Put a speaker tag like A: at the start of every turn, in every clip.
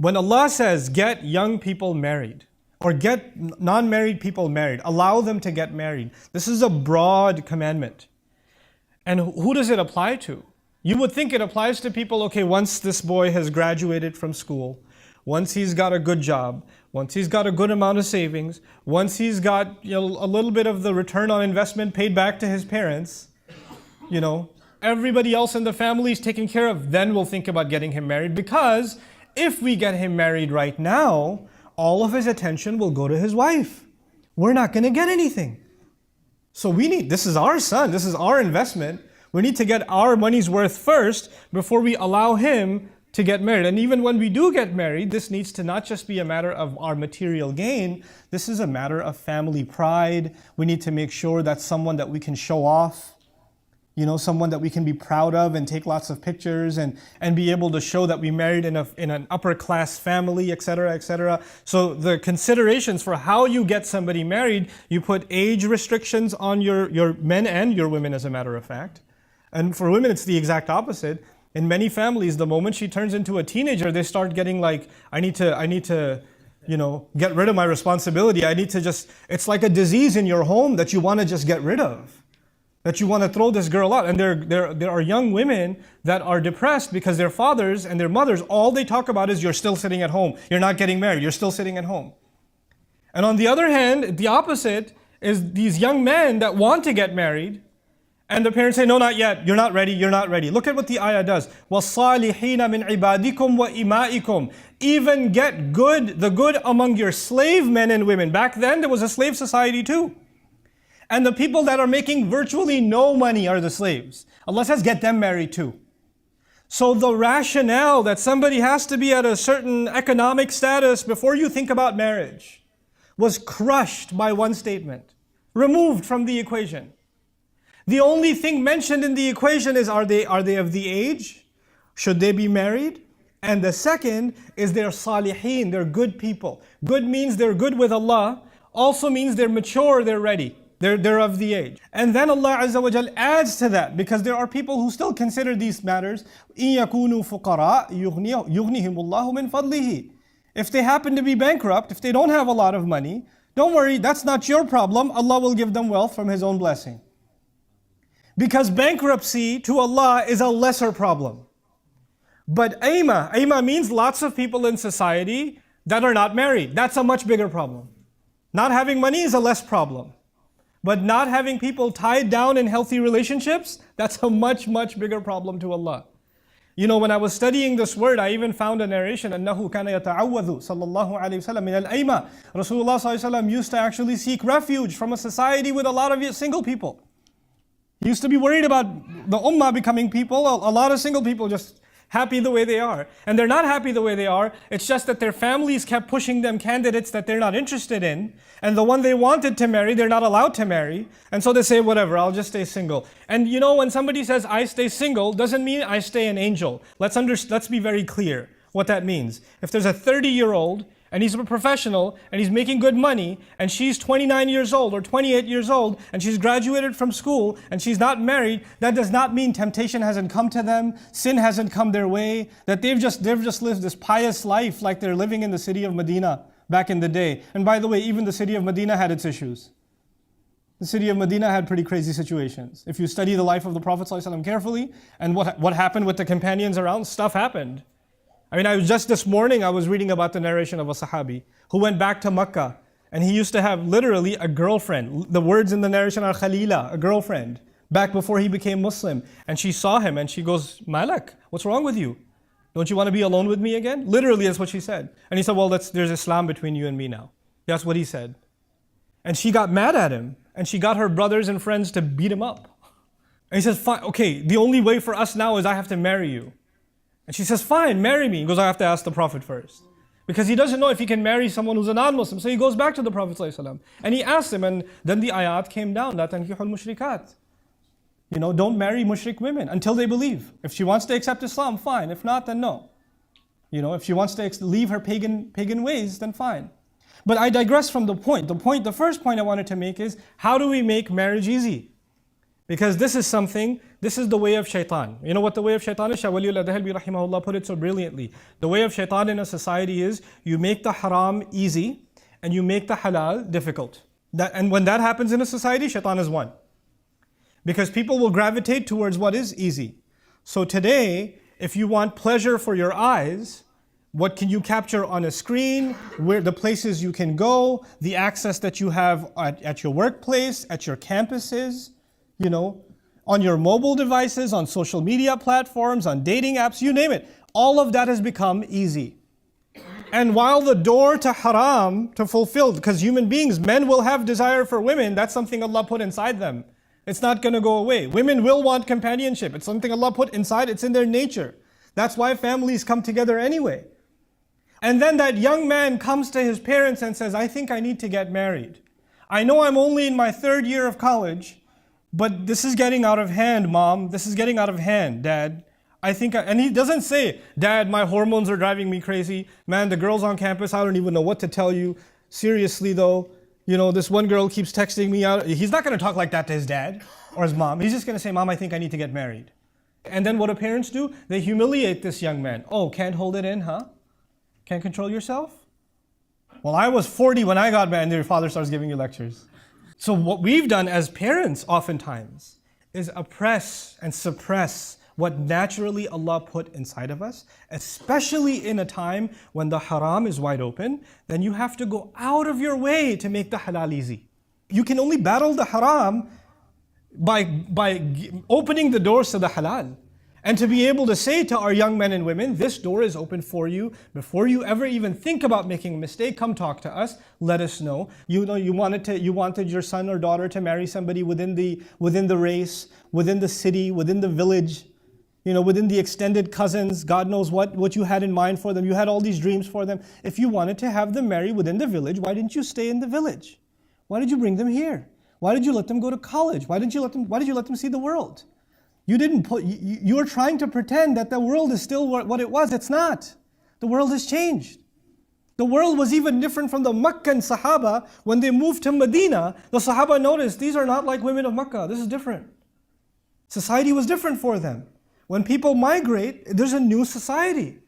A: When Allah says, get young people married, or get non-married people married, allow them to get married, this is a broad commandment. And who does it apply to? You would think it applies to people, okay, once this boy has graduated from school, once he's got a good job, once he's got a good amount of savings, once he's got a little bit of the return on investment paid back to his parents, everybody else in the family is taken care of, then we'll think about getting him married. Because if we get him married right now, all of his attention will go to his wife. We're not going to get anything. So this is our son, this is our investment. We need to get our money's worth first before we allow him to get married. And even when we do get married, this needs to not just be a matter of our material gain, this is a matter of family pride. We need to make sure that's someone that we can show off, someone that we can be proud of and take lots of pictures and be able to show that we married in an upper class family, etc., etc. So the considerations for how you get somebody married, you put age restrictions on your men and your women, as a matter of fact. And for women, it's the exact opposite. In many families, the moment she turns into a teenager, they start getting like, I need to, get rid of my responsibility. It's like a disease in your home that you want to just get rid of, that you want to throw this girl out. And there are young women that are depressed because their fathers and their mothers, all they talk about is, you're still sitting at home. You're not getting married. You're still sitting at home. And on the other hand, the opposite is these young men that want to get married, and the parents say, no, not yet. You're not ready. You're not ready. Look at what the ayah does. وَالصَّالِحِينَ مِنْ عِبَادِكُمْ وَإِمَائِكُمْ. Even get the good among your slave men and women. Back then, there was a slave society too. And the people that are making virtually no money are the slaves. Allah says, get them married too. So the rationale that somebody has to be at a certain economic status before you think about marriage was crushed by one statement, removed from the equation. The only thing mentioned in the equation is, are they of the age? Should they be married? And the second is they're salihin, they're good people. Good means they're good with Allah, also means they're mature, they're ready. They're of the age. And then Allah Azza wa Jal adds to that, because there are people who still consider these matters. إِن يَكُونُوا فُقَرَاء يُغْنِهِمُ اللَّهُ مِنْ فَضْلِهِ. If they happen to be bankrupt, if they don't have a lot of money, don't worry, that's not your problem. Allah will give them wealth from His own blessing. Because bankruptcy to Allah is a lesser problem. But aima means lots of people in society that are not married. That's a much bigger problem. Not having money is a less problem. But not having people tied down in healthy relationships, that's a much, much bigger problem to Allah. When I was studying this word, I even found a narration, أَنَّهُ كَانَ يَتَعَوَّذُ sallallahu alayhi wa sallam min al-ayma. Rasulullah sallallahu alayhi wa sallam used to actually seek refuge from a society with a lot of single people. He used to be worried about the ummah becoming people, a lot of single people just happy the way they are. And they're not happy the way they are, it's just that their families kept pushing them candidates that they're not interested in. And the one they wanted to marry, they're not allowed to marry. And so they say, whatever, I'll just stay single. And when somebody says, I stay single, doesn't mean I stay an angel. Let's be very clear what that means. If there's a 30-year-old, and he's a professional, and he's making good money, and she's 29 years old or 28 years old, and she's graduated from school, and she's not married, that does not mean temptation hasn't come to them, sin hasn't come their way, that they've just lived this pious life like they're living in the city of Medina back in the day. And by the way, even the city of Medina had its issues. The city of Medina had pretty crazy situations. If you study the life of the Prophet ﷺ carefully, and what happened with the companions around, stuff happened. Just this morning I was reading about the narration of a Sahabi who went back to Makkah, and he used to have literally a girlfriend. The words in the narration are Khalila, a girlfriend, back before he became Muslim. And she saw him and she goes, Malak, what's wrong with you? Don't you want to be alone with me again? Literally that's what she said. And he said, well, there's Islam between you and me now. That's what he said. And she got mad at him, and she got her brothers and friends to beat him up. And he says, fine, okay, the only way for us now is I have to marry you. And she says, fine, marry me. He goes, I have to ask the Prophet first. Because he doesn't know if he can marry someone who's a non-Muslim. So he goes back to the Prophet ﷺ, and he asks him, and then the ayat came down, لا تنكحوا المشركات. Don't marry mushrik women until they believe. If she wants to accept Islam, fine. If not, then no. If she wants to leave her pagan ways, then fine. But I digress from the point. The first point I wanted to make is, how do we make marriage easy? Because this is the way of shaitan. You know what the way of shaitan is? Shah Wali al-Adhalbi rahimahullah put it so brilliantly. The way of shaitan in a society is you make the haram easy and you make the halal difficult. And when that happens in a society, shaitan has won. Because people will gravitate towards what is easy. So today, if you want pleasure for your eyes, what can you capture on a screen, where the places you can go, the access that you have at your workplace, at your campuses, you know, on your mobile devices, on social media platforms, on dating apps, you name it. All of that has become easy. And while the door to haram, to fulfill, because human beings, men will have desire for women, that's something Allah put inside them. It's not going to go away. Women will want companionship. It's something Allah put inside, it's in their nature. That's why families come together anyway. And then that young man comes to his parents and says, I think I need to get married. I know I'm only in my 3rd year of college, but this is getting out of hand, Mom. This is getting out of hand, Dad. And he doesn't say, Dad, my hormones are driving me crazy. Man, the girls on campus, I don't even know what to tell you. Seriously though, you know, this one girl keeps texting me out. He's not going to talk like that to his dad or his mom. He's just going to say, Mom, I think I need to get married. And then what do parents do? They humiliate this young man. Oh, can't hold it in, huh? Can't control yourself? Well, I was 40 when I got married, and your father starts giving you lectures. So what we've done as parents oftentimes is oppress and suppress what naturally Allah put inside of us, especially in a time when the haram is wide open. Then you have to go out of your way to make the halal easy. You can only battle the haram by opening the doors to the halal. And to be able to say to our young men and women, this door is open for you. Before you ever even think about making a mistake, come talk to us, let us know. You know you wanted your son or daughter to marry somebody within the race, within the city, within the village, you know, within the extended cousins, God knows what you had in mind for them. You had all these dreams for them. If you wanted to have them marry within the village, why didn't you stay in the village? Why did you bring them here? Why did you let them go to college? Why did you let them see the world? You were trying to pretend that the world is still what it was. It's not. The world has changed. The world was even different from the Meccan Sahaba. When they moved to Medina, the Sahaba noticed, these are not like women of Mecca. This is different. Society was different for them. When people migrate, there's a new society.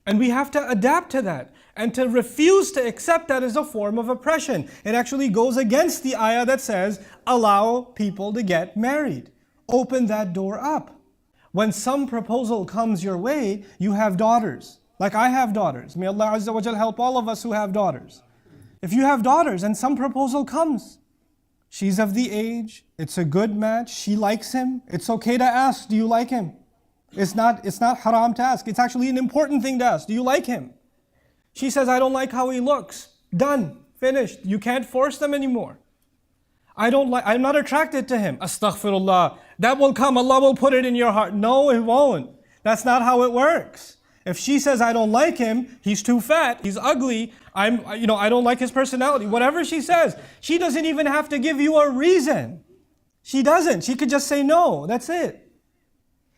A: And we have to adapt to that. And to refuse to accept that is a form of oppression. It actually goes against the ayah that says, allow people to get married. Open that door up. When some proposal comes your way, you have daughters. Like I have daughters. May Allah Azza wa Jal help all of us who have daughters. If you have daughters and some proposal comes, she's of the age, it's a good match, she likes him, it's okay to ask, do you like him? It's not haram to ask, it's actually an important thing to ask, do you like him? She says, I don't like how he looks. Done, finished. You can't force them anymore. I'm not attracted to him. Astaghfirullah. That will come, Allah will put it in your heart. No, it won't. That's not how it works. If she says, I don't like him, he's too fat, he's ugly, I don't like his personality, whatever she says, she doesn't even have to give you a reason. She doesn't. She could just say no. That's it.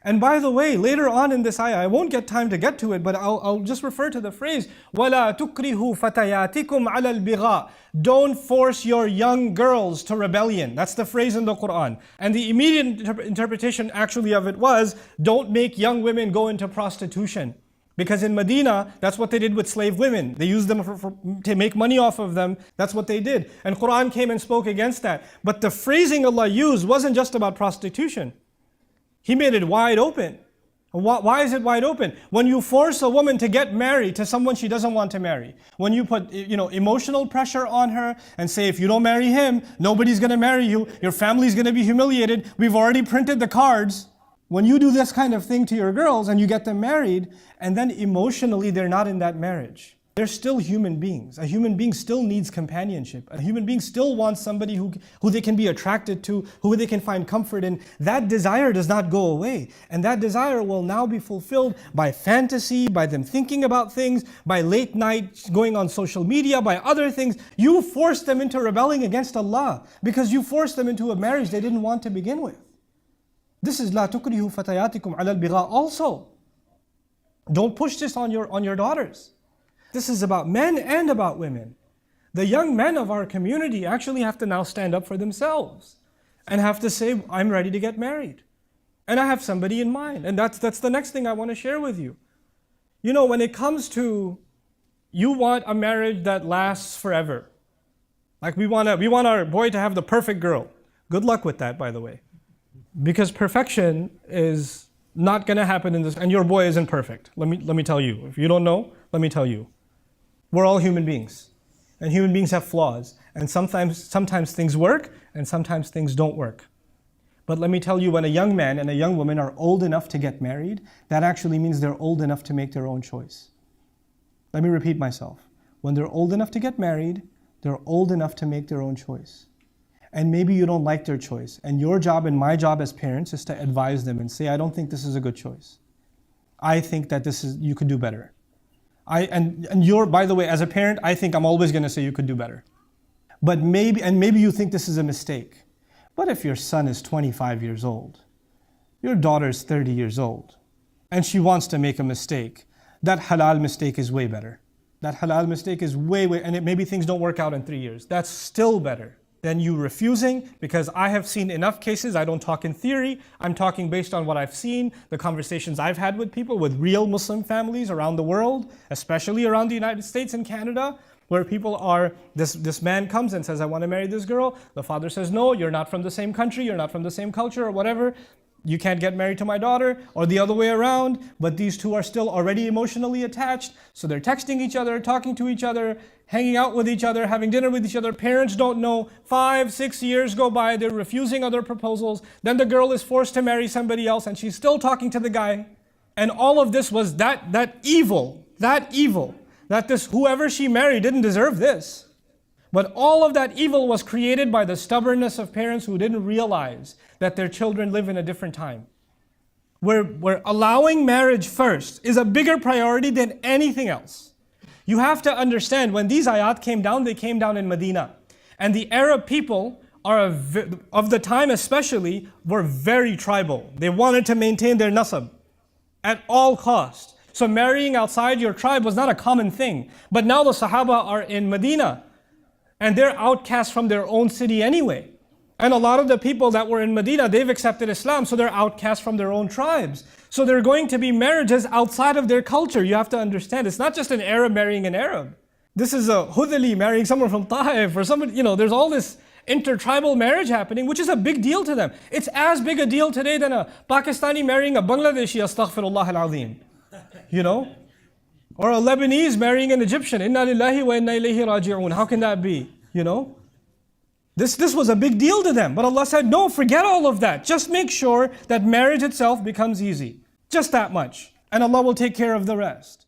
A: And by the way, later on in this ayah, I won't get time to get to it, but I'll just refer to the phrase, وَلَا تُكْرِهُ فَتَيَاتِكُمْ عَلَى الْبِغَاءِ. Don't force your young girls to rebellion. That's the phrase in the Quran. And the immediate interpretation actually of it was, don't make young women go into prostitution. Because in Medina, that's what they did with slave women. They used them to make money off of them. That's what they did. And Quran came and spoke against that. But the phrasing Allah used wasn't just about prostitution. He made it wide open. Why is it wide open? When you force a woman to get married to someone she doesn't want to marry, when you put emotional pressure on her and say, if you don't marry him, nobody's going to marry you, your family's going to be humiliated, we've already printed the cards. When you do this kind of thing to your girls and you get them married, and then emotionally they're not in that marriage, they're still human beings. A human being still needs companionship. A human being still wants somebody who they can be attracted to, who they can find comfort in. That desire does not go away. And that desire will now be fulfilled by fantasy, by them thinking about things, by late night going on social media, by other things. You forced them into rebelling against Allah because you forced them into a marriage they didn't want to begin with. This is لا تكرهوا فتياتكم على البغاء also. Don't push this on your daughters. This is about men and about women. The young men of our community actually have to now stand up for themselves. and have to say, I'm ready to get married. And I have somebody in mind. And that's the next thing I want to share with you. You know, when it comes to, you want a marriage that lasts forever. Like we want our boy to have the perfect girl. Good luck with that, by the way. Because perfection is not going to happen in this, and your boy isn't perfect. Let me tell you. If you don't know, let me tell you. We're all human beings. And human beings have flaws. And sometimes things work, and sometimes things don't work. But let me tell you, when a young man and a young woman are old enough to get married, that actually means they're old enough to make their own choice. Let me repeat myself. When they're old enough to get married, they're old enough to make their own choice. And maybe you don't like their choice. And your job and my job as parents is to advise them and say, I don't think this is a good choice. I think that you could do better. By the way, as a parent, I think I'm always going to say you could do better. But maybe you think this is a mistake. What if your son is 25 years old? Your daughter is 30 years old. And she wants to make a mistake. That halal mistake is way better. That halal mistake is way, and maybe things don't work out in 3 years. That's still better than you refusing, because I have seen enough cases. I don't talk in theory. I'm talking based on what I've seen, the conversations I've had with people, with real Muslim families around the world, especially around the United States and Canada, where people are, this man comes and says, I want to marry this girl. The father says, no, you're not from the same country, you're not from the same culture or whatever. You can't get married to my daughter, or the other way around. But these two are still already emotionally attached. So they're texting each other, talking to each other, hanging out with each other, having dinner with each other. Parents don't know. 5, 6 years go by, they're refusing other proposals. Then the girl is forced to marry somebody else and she's still talking to the guy. And all of this was that evil, that this whoever she married didn't deserve this. But all of that evil was created by the stubbornness of parents who didn't realize that their children live in a different time. Where allowing marriage first is a bigger priority than anything else. You have to understand, when these ayat came down, they came down in Medina. And the Arab people of the time especially were very tribal. They wanted to maintain their nasab at all costs. So marrying outside your tribe was not a common thing. But now the Sahaba are in Medina, and they're outcasts from their own city anyway. And a lot of the people that were in Medina, they've accepted Islam, so they're outcasts from their own tribes. So they're going to be marriages outside of their culture. You have to understand, it's not just an Arab marrying an Arab. This is a Hudali marrying someone from Taif, or somebody, there's all this intertribal marriage happening, which is a big deal to them. It's as big a deal today than a Pakistani marrying a Bangladeshi, astaghfirullah al-azim. Or a Lebanese marrying an Egyptian. Inna lillahi wa inna ilayhi raji'un. How can that be? This was a big deal to them. But Allah said, no, forget all of that. Just make sure that marriage itself becomes easy. Just that much. And Allah will take care of the rest.